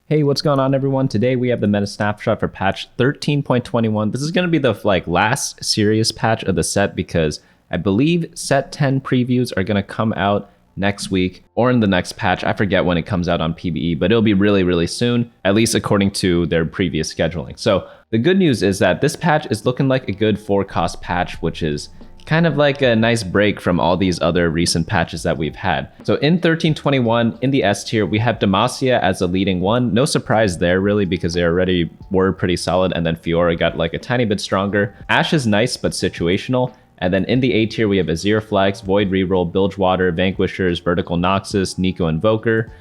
Hey, what's going on, everyone? Today we have the meta snapshot for patch 13.21. This is going to be the last serious patch of the set because I believe set 10 previews are going to come out next week or in the next patch. I forget when it comes out on PBE, but it'll be really soon, at least according to their previous scheduling. So the good news is that this patch is looking like a good 4-cost patch, which is kind of like a nice break from all these other recent patches that we've had. So in 1321, in the S tier, we have Demacia as a leading one. No surprise there really, because they already were pretty solid, and then Fiora got like a tiny bit stronger. Ashe is nice but situational. And then in the A tier, we have Azir Flex, Void Reroll, Bilgewater, Vanquishers, Vertical Noxus, Neeko Invoker,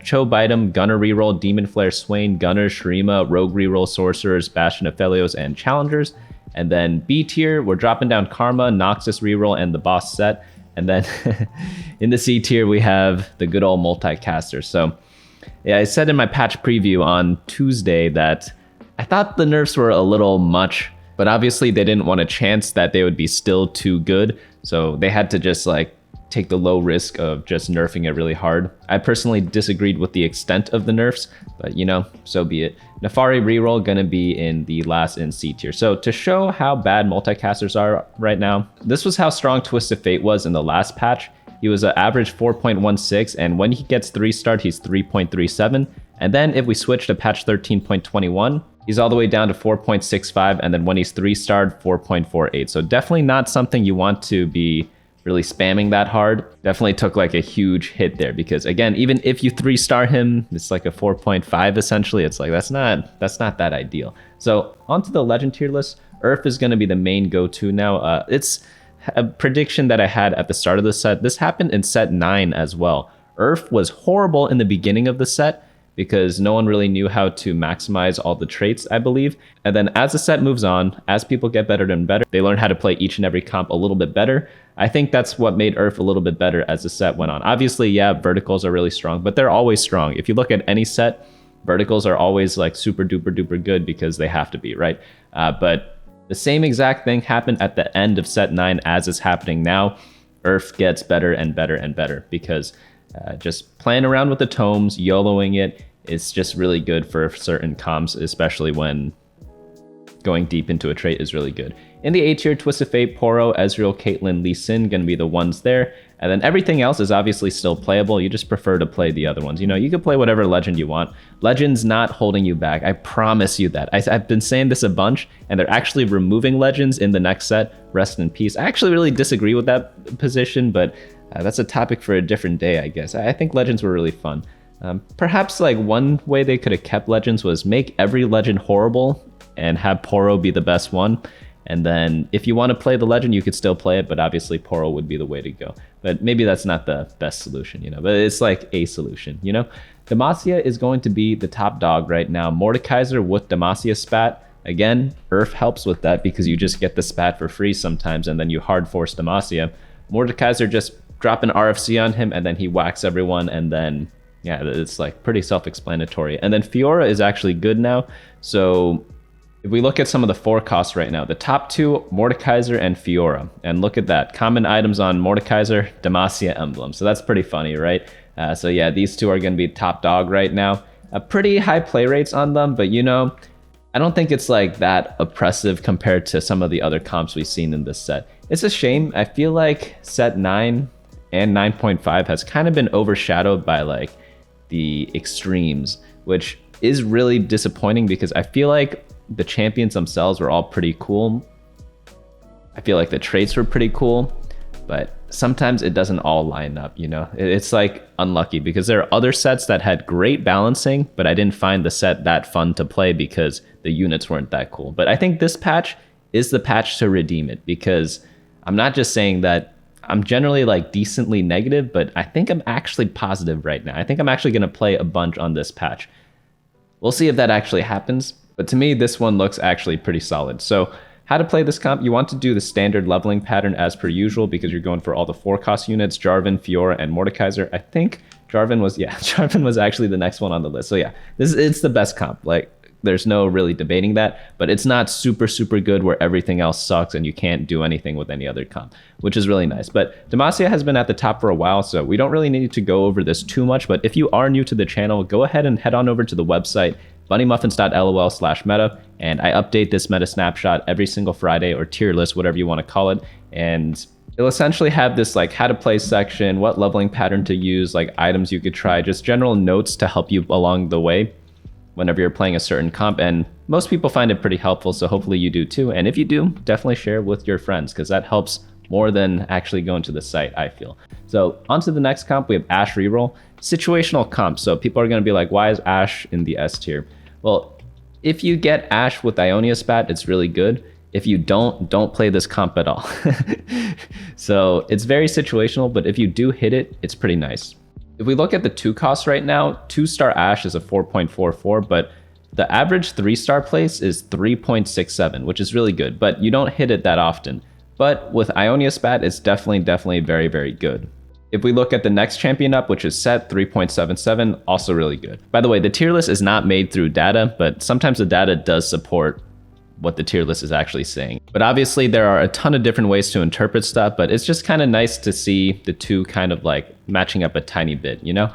Cho Bitem, Gunner Reroll, Demonflare Swain, Gunner, Shurima, Rogue Reroll, Sorcerers, Bastion, Aphelios, and Challengers. And then B tier, we're dropping down Karma, Noxus Reroll, and the boss Sett. And then in the C tier, we have the good old Multicasters. So yeah, I said in my patch preview on Tuesday that I thought the nerfs were a little much, but obviously they didn't want a chance that they would be still too good. So they had to just take the low risk of just nerfing it really hard. I personally disagreed with the extent of the nerfs, but so be it. Naafiri reroll gonna be in the last in C tier. So to show how bad multicasters are right now, this was how strong Twisted Fate was in the last patch. He was an average 4.16, and when he gets 3-starred, he's 3.37. And then if we switch to patch 13.21, he's all the way down to 4.65, and then when he's 3-starred, 4.48. So definitely not something you want to be really spamming that hard. Definitely took a huge hit there, because again, even if you 3-star him, it's like a 4.5 essentially. It's that's not that ideal. So onto the legend tier list. Urf is going to be the main go-to now. It's a prediction that I had at the start of the set. This happened in set 9 as well. Urf was horrible in the beginning of the set because no one really knew how to maximize all the traits, I believe. And then as the set moves on, as people get better and better, they learn how to play each and every comp a little bit better. I think that's what made Urf a little bit better as the set went on. Obviously, yeah, verticals are really strong, but they're always strong. If you look at any set, verticals are always super duper duper good because they have to be, right? But the same exact thing happened at the end of set 9 as is happening now. Urf gets better and better and better because just playing around with the tomes, YOLOing it, it's just really good for certain comps, especially when going deep into a trait is really good. In the A tier, Twisted Fate, Poro, Ezreal, Caitlyn, Lee Sin gonna be the ones there. And then everything else is obviously still playable. You just prefer to play the other ones. You can play whatever legend you want. Legend's not holding you back. I promise you that. I've been saying this a bunch, and they're actually removing legends in the next set. Rest in peace. I actually really disagree with that position, but that's a topic for a different day, I guess. I think legends were really fun. Perhaps one way they could have kept legends was make every legend horrible and have Poro be the best one. And then if you want to play the legend, you could still play it, but obviously Poro would be the way to go. But maybe that's not the best solution, but it's a solution, Demacia is going to be the top dog right now. Mordekaiser with Demacia spat. Again, Urf helps with that because you just get the spat for free sometimes, and then you hard force Demacia. Mordekaiser just drop an RFC on him, and then he whacks everyone, and then yeah, it's pretty self-explanatory. And then Fiora is actually good now. So if we look at some of the 4 costs right now, the top 2, Mordekaiser and Fiora. And look at that. Common items on Mordekaiser, Demacia emblem. So that's pretty funny, right? So yeah, these 2 are going to be top dog right now. Pretty high play rates on them, but I don't think it's that oppressive compared to some of the other comps we've seen in this set. It's a shame. I feel like set 9 and 9.5 has kind of been overshadowed by the extremes, which is really disappointing because I feel like the champions themselves were all pretty cool. I feel like the traits were pretty cool, but sometimes it doesn't all line up, It's unlucky because there are other sets that had great balancing, but I didn't find the set that fun to play because the units weren't that cool. But I think this patch is the patch to redeem it, because I'm not just saying that I'm generally decently negative, but I think I'm actually positive right now. I think I'm actually going to play a bunch on this patch. We'll see if that actually happens, but to me, this one looks actually pretty solid. So how to play this comp? You want to do the standard leveling pattern as per usual because you're going for all the 4-cost units, Jarvan, Fiora, and Mordekaiser. I think Jarvan was actually the next one on the list. So yeah, it's the best comp. There's no really debating that, but it's not super, super good where everything else sucks and you can't do anything with any other comp, which is really nice. But Demacia has been at the top for a while, so we don't really need to go over this too much. But if you are new to the channel, go ahead and head on over to the website, bunnymuffins.lol/meta, and I update this meta snapshot every single Friday, or tier list, whatever you want to call it. And it'll essentially have this like how to play section, what leveling pattern to use, like items you could try, just general notes to help you along the way whenever you're playing a certain comp. And most people find it pretty helpful, so hopefully you do too. And if you do, definitely share with your friends, because that helps more than actually going to the site, I feel. So on to the next comp, we have Ashe Reroll. Situational comp. So people are going to be like, why is Ashe in the S tier? Well, if you get Ashe with Ionia spat, it's really good. If you don't play this comp at all. So it's very situational, but if you do hit it, it's pretty nice. If we look at the 2 costs right now, 2-star Ashe is a 4.44, but the average 3-star place is 3.67, which is really good, but you don't hit it that often. But with Ionia spat, it's definitely very, very good. If we look at the next champion up, which is Sett, 3.77, also really good. By the way, the tier list is not made through data, but sometimes the data does support what the tier list is actually saying. But obviously there are a ton of different ways to interpret stuff, but it's just kind of nice to see the two kind of like matching up a tiny bit, you know?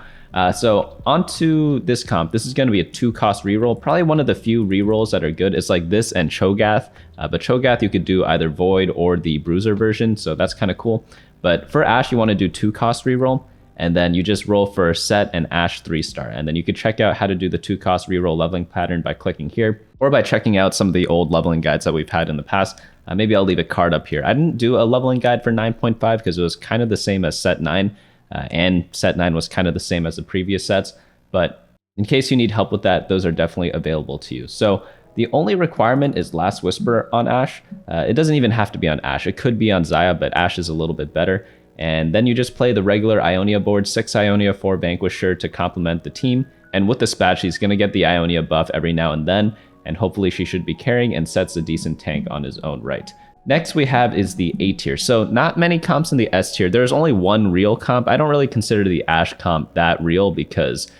So onto this comp. This is going to be a 2-cost reroll, probably one of the few rerolls that are good. It's like this and Cho'Gath, but Cho'Gath you could do either Void or the Bruiser version, so that's kind of cool. But for Ashe, you want to do 2-cost reroll, and then you just roll for Sett and Ashe 3-star. And then you could check out how to do the 2-cost reroll leveling pattern by clicking here, or by checking out some of the old leveling guides that we've had in the past. Maybe I'll leave a card up here. I didn't do a leveling guide for 9.5 because it was kind of the same as Sett 9, and Sett 9 was kind of the same as the previous sets. But in case you need help with that, those are definitely available to you. So the only requirement is Last Whisper on Ashe. It doesn't even have to be on Ashe. It could be on Xayah, but Ashe is a little bit better. And then you just play the regular Ionia board, 6 Ionia, 4 Vanquisher to complement the team. And with the spat, she's going to get the Ionia buff every now and then, and hopefully she should be carrying and Sett's a decent tank on his own right. Next we have is the A tier. So not many comps in the S tier. There's only one real comp. I don't really consider the Ashe comp that real because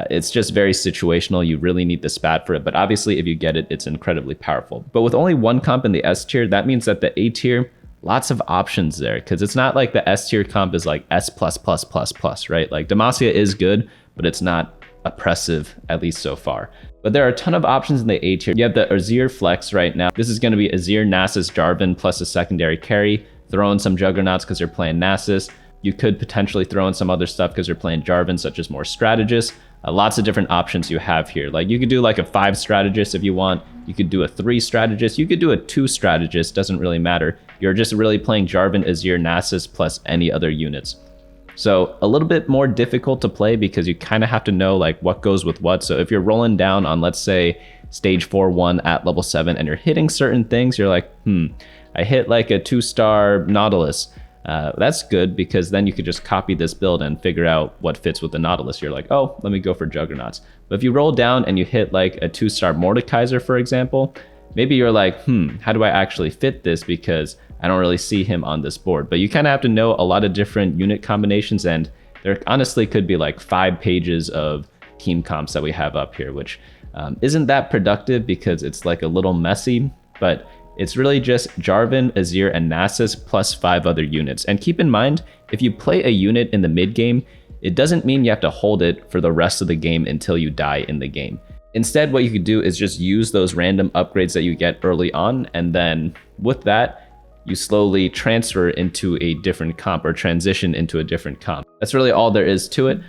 it's just very situational. You really need the spat for it. But obviously if you get it, it's incredibly powerful. But with only one comp in the S tier, that means that the A tier, lots of options there, because it's not like the S tier comp is like S+++++, right? Like Demacia is good, but it's not oppressive, at least so far. But there are a ton of options in the A tier. You have the Azir Flex right now. This is going to be Azir, Nasus, Jarvan plus a secondary carry. Throw in some Juggernauts because you're playing Nasus. You could potentially throw in some other stuff because you're playing Jarvan, such as more strategists. Lots of different options you have here. Like you could do like a 5 strategist if you want. You could do a 3 strategist. You could do a 2 strategist. Doesn't really matter. You're just really playing Jarvan, Azir, Nasus plus any other units. So a little bit more difficult to play because you kind of have to know like what goes with what. So if you're rolling down on, let's say, stage 4-1 at level 7 and you're hitting certain things, you're like, I hit like a 2-star Nautilus. That's good because then you could just copy this build and figure out what fits with the Nautilus. You're like, oh, let me go for Juggernauts. But if you roll down and you hit like a 2-star Mordekaiser, for example, maybe you're like, how do I actually fit this because I don't really see him on this board. But you kind of have to know a lot of different unit combinations, and there honestly could be like 5 pages of team comps that we have up here, which isn't that productive because it's like a little messy, but it's really just Jarvan, Azir, and Nasus plus 5 other units. And keep in mind, if you play a unit in the mid game, it doesn't mean you have to hold it for the rest of the game until you die in the game. Instead, what you could do is just use those random upgrades that you get early on, and then with that, you slowly transfer into a different comp or transition into a different comp. That's really all there is to it.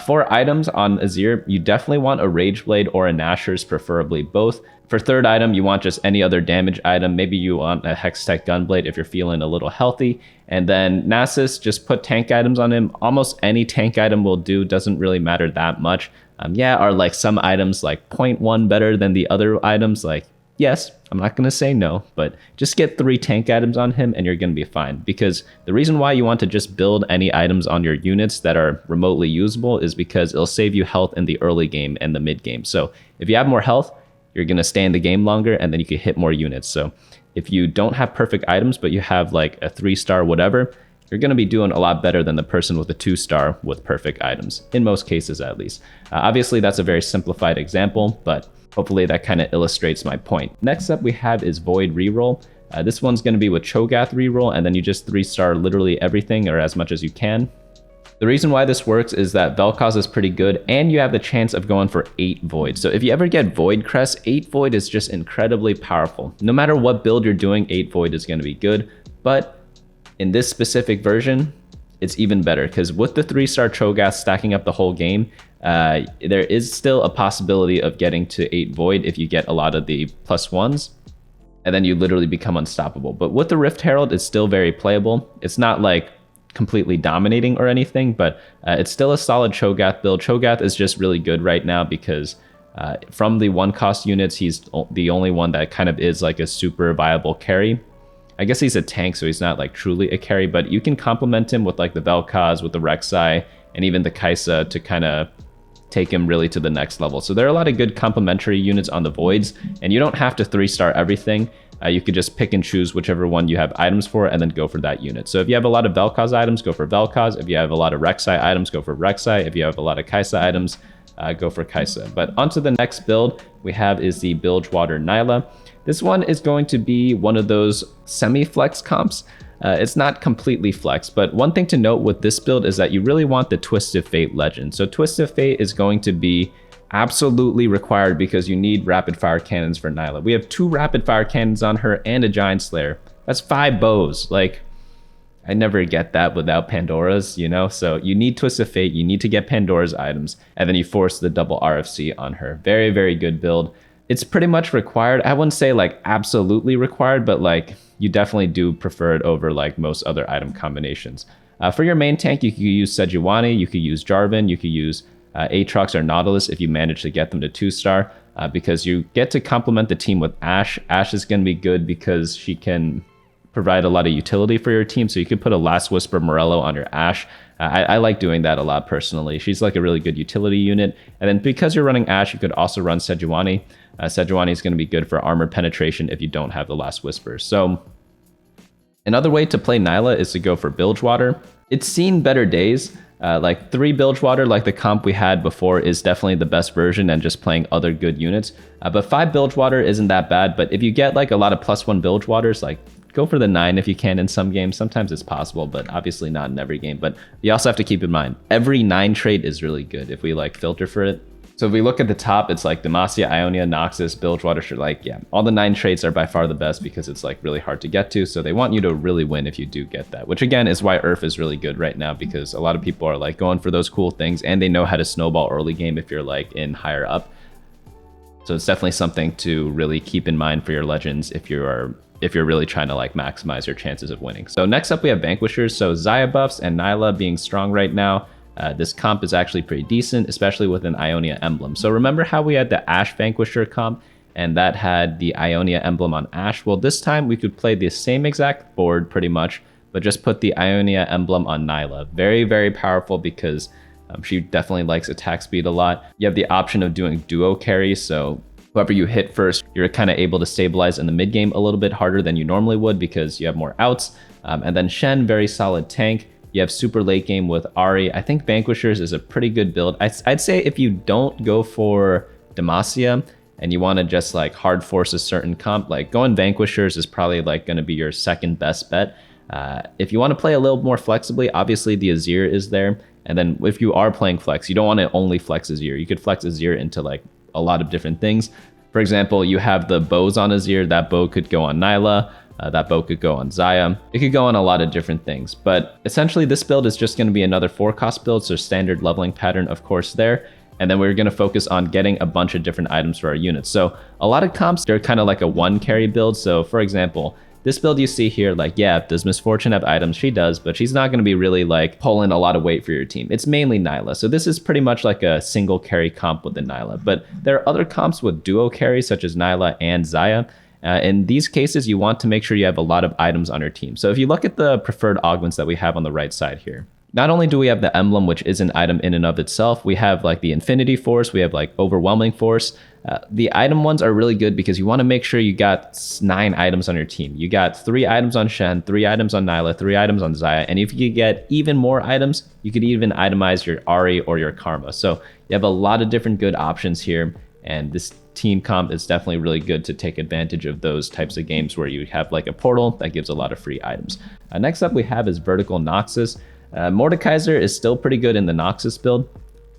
For items on Azir, you definitely want a Rage Blade or a Nashor's, preferably both. For third item, you want just any other damage item. Maybe you want a Hextech Gunblade if you're feeling a little healthy. And then Nasus, just put tank items on him. Almost any tank item will do, doesn't really matter that much. Are like some items like 0.1 better than the other items? Like, yes, I'm not going to say no, but just get 3 tank items on him and you're going to be fine. Because the reason why you want to just build any items on your units that are remotely usable is because it'll save you health in the early game and the mid game. So if you have more health, you're going to stay in the game longer and then you can hit more units. So if you don't have perfect items, but you have like a 3-star whatever, you're going to be doing a lot better than the person with a 2-star with perfect items, in most cases at least. Obviously, that's a very simplified example, but hopefully that kind of illustrates my point. Next up we have is Void Reroll. This one's going to be with Cho'Gath Reroll, and then you just 3-star literally everything or as much as you can. The reason why this works is that Vel'Koz is pretty good, and you have the chance of going for 8 Void. So if you ever get Void Crest, 8 Void is just incredibly powerful. No matter what build you're doing, 8 Void is going to be good. But in this specific version, it's even better, because with the 3-star Cho'Gath stacking up the whole game, there is still a possibility of getting to 8 Void if you get a lot of the +1s, and then you literally become unstoppable. But with the Rift Herald, it's still very playable. It's not like completely dominating or anything, but it's still a solid Cho'Gath build. Cho'Gath is just really good right now because from the 1-cost units, he's the only one that kind of is like a super viable carry. I guess he's a tank, so he's not like truly a carry, but you can complement him with like the Vel'Koz, with the Rek'Sai, and even the Kai'Sa to kind of take him really to the next level. So there are a lot of good complementary units on the Voids, and you don't have to 3-star everything. You could just pick and choose whichever one you have items for and then go for that unit. So if you have a lot of Vel'Koz items, go for Vel'Koz. If you have a lot of Rek'Sai items, go for Rek'Sai. If you have a lot of Kai'Sa items, go for Kai'Sa. But onto the next build we have is the Bilgewater Nilah. This one is going to be one of those semi-flex comps. It's not completely flex, but one thing to note with this build is that you really want the Twisted Fate legend. So Twisted Fate is going to be absolutely required because you need rapid fire cannons for Nilah. We have 2 rapid fire cannons on her and a Giant Slayer. That's 5 bows. Like, I never get that without Pandora's, you know? So you need Twisted Fate, you need to get Pandora's items, and then you force the double RFC on her. Very, very good build. It's pretty much required. I wouldn't say like absolutely required, but like you definitely do prefer it over like most other item combinations. For your main tank, you could use Sejuani, you could use Jarvan, you could use Aatrox or Nautilus if you manage to get them to 2-star, because you get to complement the team with Ashe. Ashe is going to be good because she can provide a lot of utility for your team, so you could put a Last Whisper Morello on your Ashe. I like doing that a lot personally. She's like a really good utility unit. And then because you're running Ashe, you could also run Sejuani. Sejuani is going to be good for armor penetration if you don't have the Last Whisper. So another way to play Nilah is to go for Bilgewater. It's seen better days. Like 3 Bilgewater, like the comp we had before, is definitely the best version and just playing other good units. But 5 Bilgewater isn't that bad. But if you get like a lot of +1 Bilgewaters, like go for the 9 if you can in some games. Sometimes it's possible, but obviously not in every game. But you also have to keep in mind, every 9 trait is really good if we like filter for it. So if we look at the top, it's like Demacia, Ionia, Noxus, Bilgewater, like, yeah, all the 9 traits are by far the best because it's like really hard to get to. So they want you to really win if you do get that, which again is why Earth is really good right now, because a lot of people are like going for those cool things and they know how to snowball early game if you're like in higher up. So it's definitely something to really keep in mind for your legends if you're really trying to like maximize your chances of winning. So next up we have Vanquishers. So Xayah buffs and Nilah being strong right now. This comp is actually pretty decent, especially with an Ionia emblem. So remember how we had the Ashe Vanquisher comp and that had the Ionia emblem on Ashe? Well, this time we could play the same exact board pretty much, but just put the Ionia emblem on Nilah. Very, very powerful because she definitely likes attack speed a lot. You have the option of doing duo carries, so whoever you hit first, you're kind of able to stabilize in the mid game a little bit harder than you normally would because you have more outs. And then Shen, very solid tank. You have super late game with Ahri. I think Vanquishers is a pretty good build. I'd say if you don't go for Demacia and you want to just like hard force a certain comp, like going Vanquishers is probably like going to be your second best bet. If you want to play a little more flexibly, obviously the Azir is there. And then if you are playing flex, you don't want to only flex Azir. You could flex Azir into like a lot of different things. For example, you have the bows on Azir. That bow could go on Nilah. That bow could go on Xayah. It could go on a lot of different things. But essentially, this build is just going to be another 4-cost build. So standard leveling pattern, of course, there. And then we're going to focus on getting a bunch of different items for our units. So a lot of comps, they're kind of like a 1-carry build. So for example, this build you see here, like, yeah, does Misfortune have items? She does, but she's not going to be really like pulling a lot of weight for your team. It's mainly Nilah. So this is pretty much like a single carry comp with the Nilah. But there are other comps with duo carries, such as Nilah and Xayah. In these cases, you want to make sure you have a lot of items on your team. So if you look at the preferred augments that we have on the right side here, not only do we have the emblem, which is an item in and of itself, we have like the Infinity Force, we have like Overwhelming Force. The item ones are really good because you want to make sure you got 9 items on your team. You got 3 items on Shen, 3 items on Nilah, 3 items on Xayah, and if you get even more items, you could even itemize your Ahri or your Karma. So you have a lot of different good options here, and this team comp is definitely really good to take advantage of those types of games where you have like a portal that gives a lot of free items. Next up we have is Vertical Noxus. Mordekaiser is still pretty good in the Noxus build.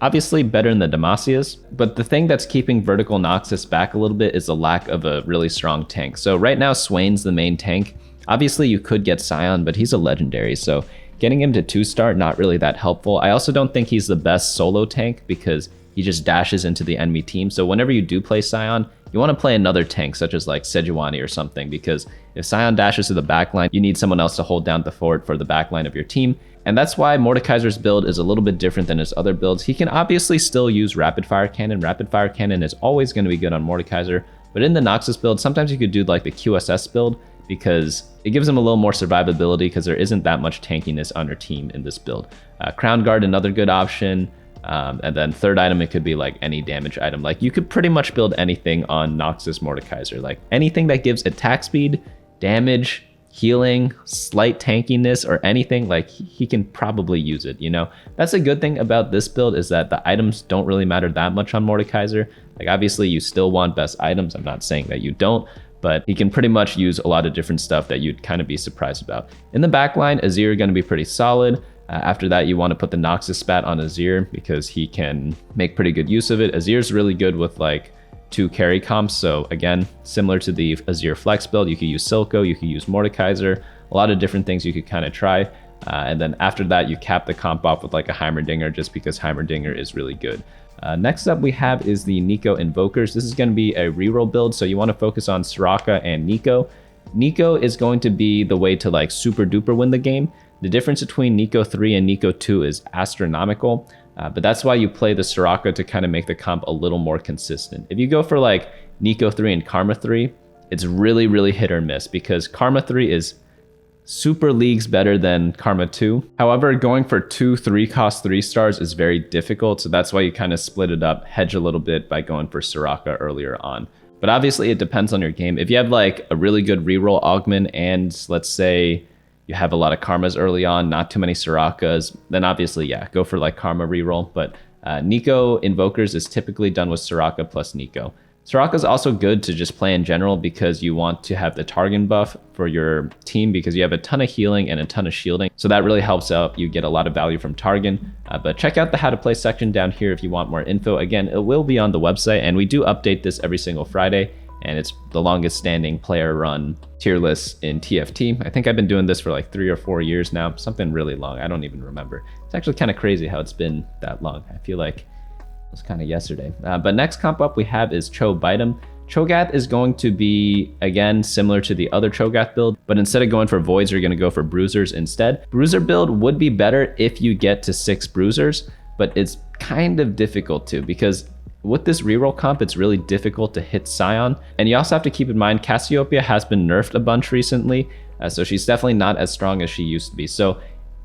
Obviously better than the Demacias, but the thing that's keeping Vertical Noxus back a little bit is the lack of a really strong tank. So right now Swain's the main tank. Obviously you could get Sion, but he's a legendary, so getting him to 2-star, not really that helpful. I also don't think he's the best solo tank because he just dashes into the enemy team. So whenever you do play Sion, you want to play another tank such as like Sejuani or something, because if Sion dashes to the backline, you need someone else to hold down the fort for the backline of your team. And that's why Mordekaiser's build is a little bit different than his other builds. He can obviously still use Rapid Fire Cannon. Rapid Fire Cannon is always going to be good on Mordekaiser. But in the Noxus build, sometimes you could do like the QSS build because it gives him a little more survivability because there isn't that much tankiness on your team in this build. Crown Guard, another good option. And then third item, it could be like any damage item. Like you could pretty much build anything on Noxus Mordekaiser. Like anything that gives attack speed, damage, healing, slight tankiness, or anything, like he can probably use it, you know? That's a good thing about this build is that the items don't really matter that much on Mordekaiser. Like obviously you still want best items. I'm not saying that you don't, but he can pretty much use a lot of different stuff that you'd kind of be surprised about. In the backline, Azir going to be pretty solid. After that, you want to put the Noxus spat on Azir because he can make pretty good use of it. Azir's really good with like 2 carry comps. So again, similar to the Azir Flex build, you could use Silco, you could use Mordekaiser, a lot of different things you could kind of try. And then after that, you cap the comp off with like a Heimerdinger just because Heimerdinger is really good. Next up we have is the Neeko Invokers. This is going to be a reroll build, so you want to focus on Soraka and Neeko. Neeko is going to be the way to like super duper win the game. The difference between Neeko 3 and Neeko 2 is astronomical, but that's why you play the Soraka to kind of make the comp a little more consistent. If you go for like Neeko 3 and Karma 3, it's really, really hit or miss because Karma 3 is super leagues better than Karma 2. However, going for 2 3-cost 3-stars is very difficult, so that's why you kind of split it up, hedge a little bit by going for Soraka earlier on. But obviously it depends on your game. If you have like a really good reroll augment and let's say you have a lot of Karmas early on, not too many Sorakas, then obviously, yeah, go for like Karma reroll. But Neeko Invokers is typically done with Soraka plus Neeko. Soraka is also good to just play in general because you want to have the Targon buff for your team because you have a ton of healing and a ton of shielding. So that really helps out. You get a lot of value from Targon. But check out the how to play section down here if you want more info. Again, it will be on the website and we do update this every single Friday. And it's the longest standing player run tier list in TFT. I think I've been doing this for like 3 or 4 years now, something really long. I don't even remember. It's actually kind of crazy how it's been that long. I feel like it was kind of yesterday. But next comp up we have is Cho Bitem. Cho'Gath is going to be, again, similar to the other Cho'Gath build, but instead of going for Voids, you're going to go for Bruisers instead. Bruiser build would be better if you get to 6 Bruisers, but it's kind of difficult to because with this reroll comp, it's really difficult to hit Sion. And you also have to keep in mind, Cassiopeia has been nerfed a bunch recently, so she's definitely not as strong as she used to be. So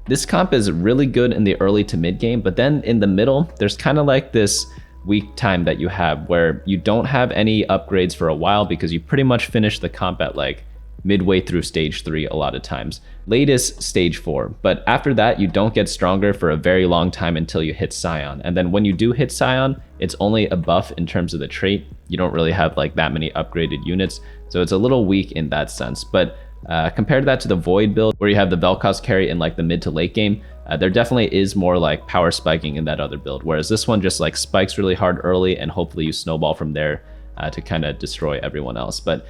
this comp is really good in the early to mid game, but then in the middle, there's kind of like this weak time that you have where you don't have any upgrades for a while because you pretty much finish the comp at like midway through stage 3 a lot of times. Latest stage 4, but after that you don't get stronger for a very long time until you hit Sion. And then when you do hit Sion, it's only a buff in terms of the trait. You don't really have like that many upgraded units, so it's a little weak in that sense. But compared that to the Void build where you have the Vel'Koz carry in like the mid to late game, there definitely is more like power spiking in that other build, whereas this one just like spikes really hard early and hopefully you snowball from there to kind of destroy everyone else. But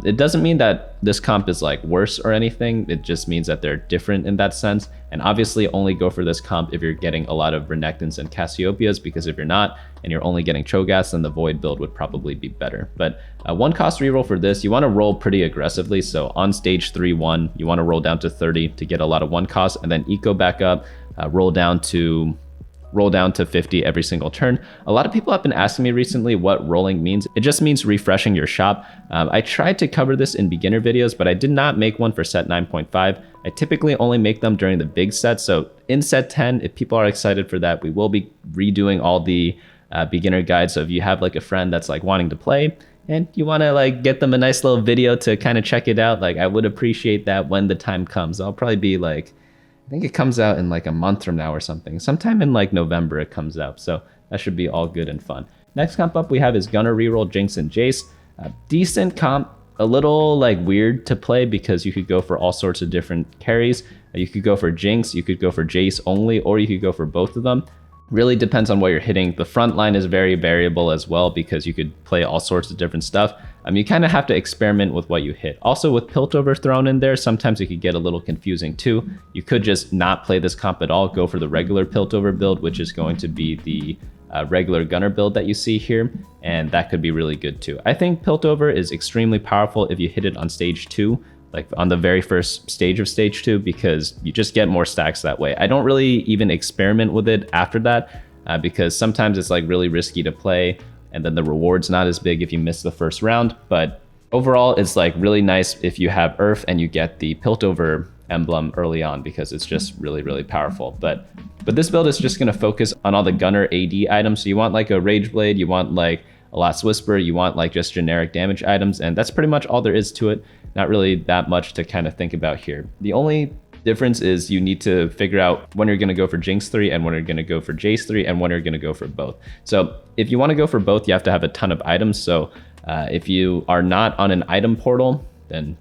it doesn't mean that this comp is like worse or anything. It just means that they're different in that sense. And obviously only go for this comp if you're getting a lot of Renekton's and Cassiopeias, because if you're not and you're only getting Cho'Gaths, then the Void build would probably be better. But 1 cost reroll for this, you want to roll pretty aggressively. So on stage 3-1, you want to roll down to 30 to get a lot of 1 cost, and then eco back up, roll down to 50 every single turn. A lot of people have been asking me recently what rolling means. It just means refreshing your shop. I tried to cover this in beginner videos, but I did not make one for set 9.5. I typically only make them during the big set. So in set 10, if people are excited for that, we will be redoing all the beginner guide. So if you have like a friend that's like wanting to play and you want to like get them a nice little video to kind of check it out, like I would appreciate that when the time comes. I'll probably be like, I think it comes out in like a month from now or something. Sometime in like November it comes out. So that should be all good and fun. Next comp up we have is Gunner Reroll, Jinx and Jayce. Decent comp, a little like weird to play because you could go for all sorts of different carries. You could go for Jinx, you could go for Jayce only, or you could go for both of them. Really depends on what you're hitting. The front line is very variable as well because you could play all sorts of different stuff. You kind of have to experiment with what you hit. Also with Piltover thrown in there, sometimes it could get a little confusing too. You could just not play this comp at all, go for the regular Piltover build, which is going to be the regular Gunner build that you see here, and that could be really good too. I think Piltover is extremely powerful if you hit it on stage 2, like on the very first stage of stage 2, because you just get more stacks that way. I don't really even experiment with it after that because sometimes it's like really risky to play and then the reward's not as big if you miss the first round. But overall, it's like really nice if you have Earth and you get the Piltover emblem early on because it's just really, really powerful. But this build is just going to focus on all the Gunner AD items. So you want like a Rage Blade, you want like a Last Whisper, you want like just generic damage items, and that's pretty much all there is to it. Not really that much to kind of think about here. The only difference is you need to figure out when you're going to go for Jinx 3 and when you're going to go for Jayce 3 and when you're going to go for both. So if you want to go for both, you have to have a ton of items. So if you are not on an item portal, then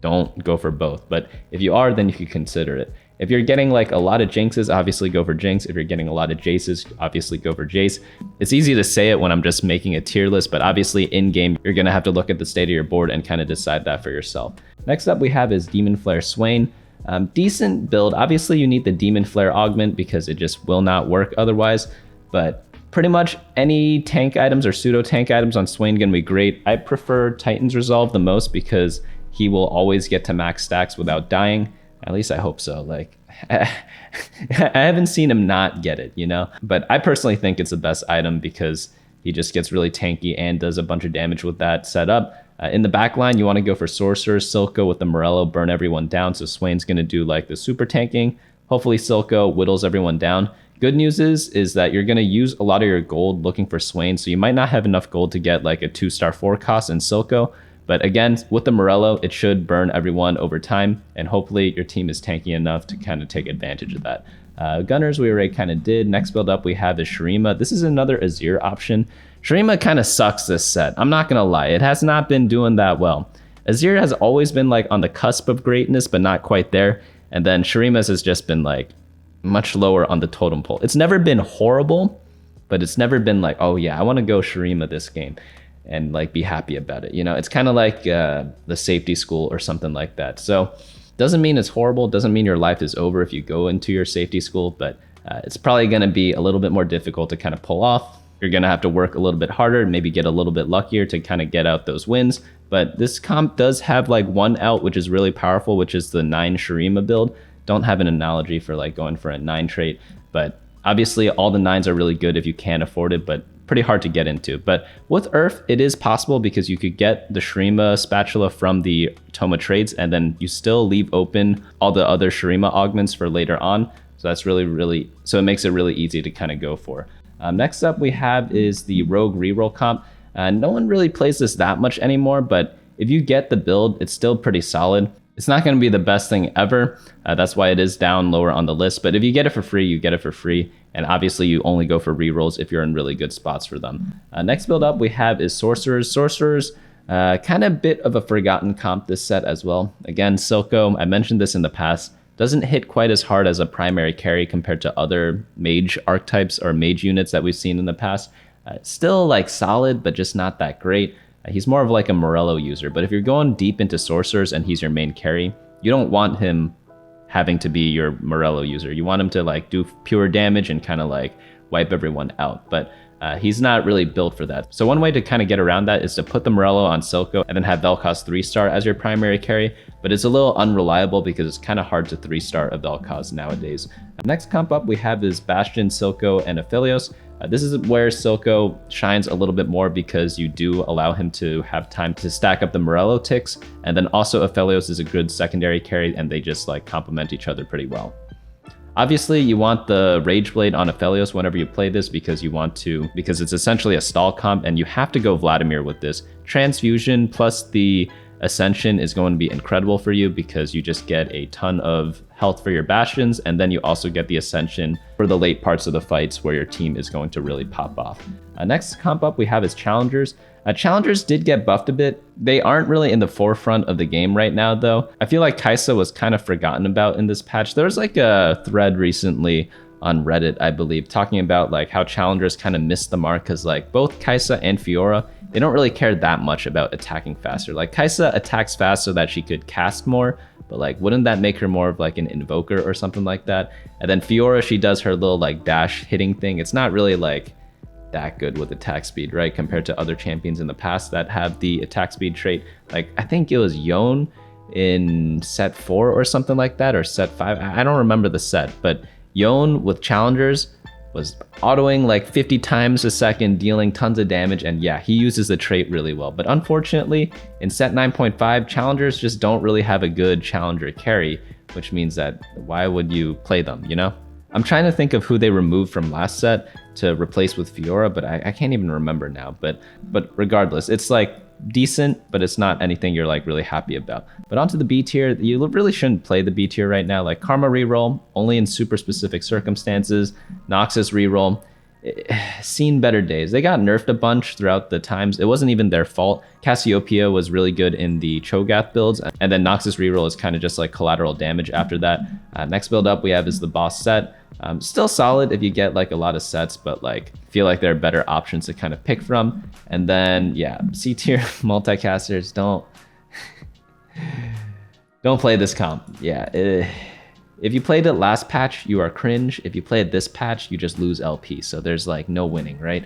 don't go for both. But if you are, then you could consider it. If you're getting like a lot of Jinxes, obviously go for Jinx. If you're getting a lot of Jayces, obviously go for Jayce. It's easy to say it when I'm just making a tier list, but obviously in game, you're gonna have to look at the state of your board and kind of decide that for yourself. Next up we have is Demonflare Swain. Decent build. Obviously you need the Demonflare augment because it just will not work otherwise, but pretty much any tank items or pseudo tank items on Swain gonna be great. I prefer Titan's Resolve the most because he will always get to max stacks without dying. At least I hope so. Like, I haven't seen him not get it, you know? But I personally think it's the best item because he just gets really tanky and does a bunch of damage with that setup. In the back line, you want to go for Sorcerers, Silco with the Morello, burn everyone down. So Swain's going to do like the super tanking. Hopefully Silco whittles everyone down. Good news is that you're going to use a lot of your gold looking for Swain. So you might not have enough gold to get like a 2-star 4 cost in Silco. But again, with the Morello, it should burn everyone over time, and hopefully your team is tanky enough to kind of take advantage of that. Gunners, we already kind of did. Next build up we have is Shurima. This is another Azir option. Shurima kind of sucks this set. I'm not going to lie. It has not been doing that well. Azir has always been like on the cusp of greatness, but not quite there. And then Shurima's has just been like much lower on the totem pole. It's never been horrible, but it's never been like, oh yeah, I want to go Shurima this game and like be happy about it. You know, it's kind of like the safety school or something like that. So doesn't mean it's horrible. Doesn't mean your life is over if you go into your safety school, but it's probably going to be a little bit more difficult to kind of pull off. You're going to have to work a little bit harder, maybe get a little bit luckier to kind of get out those wins. But this comp does have like one out, which is really powerful, which is the 9 Shurima build. Don't have an analogy for like going for a 9 trait, but obviously all the 9s are really good if you can afford it, but pretty hard to get into. But with Earth, it is possible because you could get the Shurima spatula from the Toma traits, and then you still leave open all the other Shurima augments for later on. So that's really, so it makes it really easy to kind of go for. Next up we have is the Rogue Reroll comp. No one really plays this that much anymore, but if you get the build, it's still pretty solid. It's not going to be the best thing ever. That's why it is down lower on the list. But if you get it for free, you get it for free. And obviously you only go for rerolls if you're in really good spots for them. Next build up we have is Sorcerers. Sorcerers, kind of bit of a forgotten comp this set as well. Again, Silco, I mentioned this in the past, doesn't hit quite as hard as a primary carry compared to other mage archetypes or mage units that we've seen in the past. Still like solid, but just not that great. He's more of like a Morello user, but if you're going deep into Sorcerers and he's your main carry, you don't want him having to be your Morello user. You want him to like do pure damage and kind of like wipe everyone out, but he's not really built for that. So one way to kind of get around that is to put the Morello on Silco and then have Vel'Koz 3-star as your primary carry, but it's a little unreliable because it's kind of hard to 3-star a Vel'Koz nowadays. Next comp up we have is Bastion, Silco, and Aphelios. This is where Silco shines a little bit more because you do allow him to have time to stack up the Morello ticks, and then also Aphelios is a good secondary carry and they just like complement each other pretty well. Obviously, you want the Rage Blade on Aphelios whenever you play this because it's essentially a stall comp, and you have to go Vladimir with this. Transfusion plus the Ascension is going to be incredible for you because you just get a ton of health for your Bastions, and then you also get the Ascension for the late parts of the fights where your team is going to really pop off. Next comp up we have is Challengers. Challengers did get buffed a bit. They aren't really in the forefront of the game right now, though. I feel like Kai'Sa was kind of forgotten about in this patch. There was like a thread recently on Reddit, I believe, talking about like how Challengers kind of missed the mark because like both Kai'Sa and Fiora, they don't really care that much about attacking faster. Like Kai'Sa attacks fast so that she could cast more, but like wouldn't that make her more of like an Invoker or something like that? And then Fiora, she does her little like dash hitting thing. It's not really like that good with attack speed, right? Compared to other champions in the past that have the attack speed trait. Like I think it was Yone in set 4 or something like that, or set 5. I don't remember the set, but Yone with Challengers was autoing like 50 times a second, dealing tons of damage, and yeah, he uses the trait really well. But unfortunately, in set 9.5, Challengers just don't really have a good Challenger carry, which means that why would you play them, you know? I'm trying to think of who they removed from last set to replace with Fiora, but I can't even remember now. But regardless, it's like decent, but it's not anything you're like really happy about. But onto the B tier, you really shouldn't play the B tier right now. Like Karma reroll, only in super specific circumstances. Noxus reroll, seen better days. They got nerfed a bunch throughout the times. It wasn't even their fault. Cassiopeia was really good in the Cho'Gath builds, and then Noxus reroll is kind of just like collateral damage after that. Next build up we have is the boss Sett. Still solid if you get like a lot of sets, but like feel like there are better options to kind of pick from. And then yeah, C tier multicasters, don't play this comp. Yeah, if you played it last patch, you are cringe. If you play it this patch, you just lose LP. So there's like no winning, right?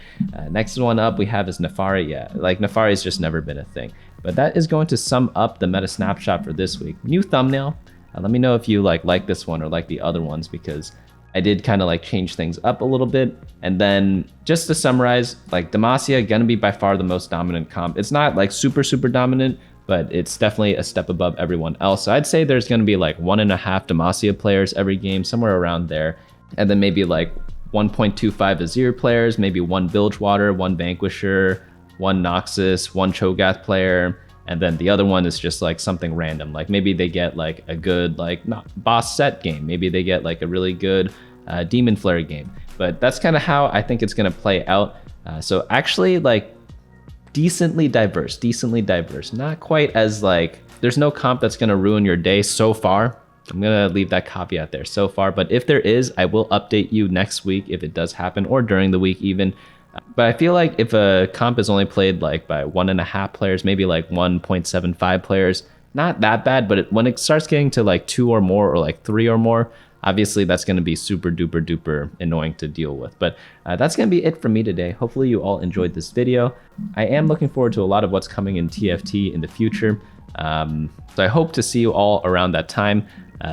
Next one up we have is Naafiri. Yeah, like Naafiri's just never been a thing. But that is going to sum up the meta snapshot for this week. New thumbnail. Let me know if you like this one or like the other ones, because I did kind of like change things up a little bit. And then just to summarize, like Demacia gonna be by far the most dominant comp. It's not like super dominant, but it's definitely a step above everyone else. So I'd say there's gonna be like 1.5 Demacia players every game, somewhere around there. And then maybe like 1.25 Azir players, maybe 1 Bilgewater, 1 Vanquisher, 1 Noxus, 1 Cho'Gath player. And then the other one is just like something random. Like maybe they get like a good like boss Sett game. Maybe they get like a really good Demonflare game. But that's kind of how I think it's gonna play out. So actually like decently diverse. Not quite as like, there's no comp that's gonna ruin your day so far. I'm gonna leave that caveat there, so far. But if there is, I will update you next week if it does happen, or during the week even. But I feel like if a comp is only played like by 1.5 players, maybe like 1.75 players, not that bad. But when it starts getting to like 2 or more, or like 3 or more, obviously that's going to be super duper annoying to deal with. But that's going to be it from me today. Hopefully you all enjoyed this video. I am looking forward to a lot of what's coming in TFT in the future. So I hope to see you all around that time.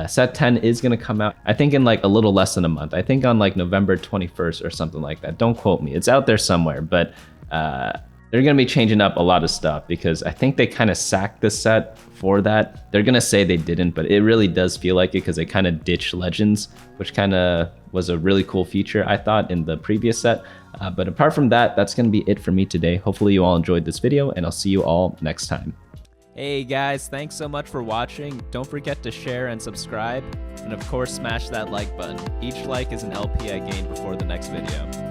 Set 10 is going to come out, I think, in like a little less than a month. I think on like November 21st or something like that. Don't quote me. It's out there somewhere. But they're going to be changing up a lot of stuff, because I think they kind of sacked the set for that. They're going to say they didn't, but it really does feel like it, because they kind of ditched Legends, which kind of was a really cool feature, I thought, in the previous set. But apart from that, that's going to be it for me today. Hopefully you all enjoyed this video, and I'll see you all next time. Hey guys, thanks so much for watching. Don't forget to share and subscribe, and of course smash that like button. Each like is an LP I gain before the next video.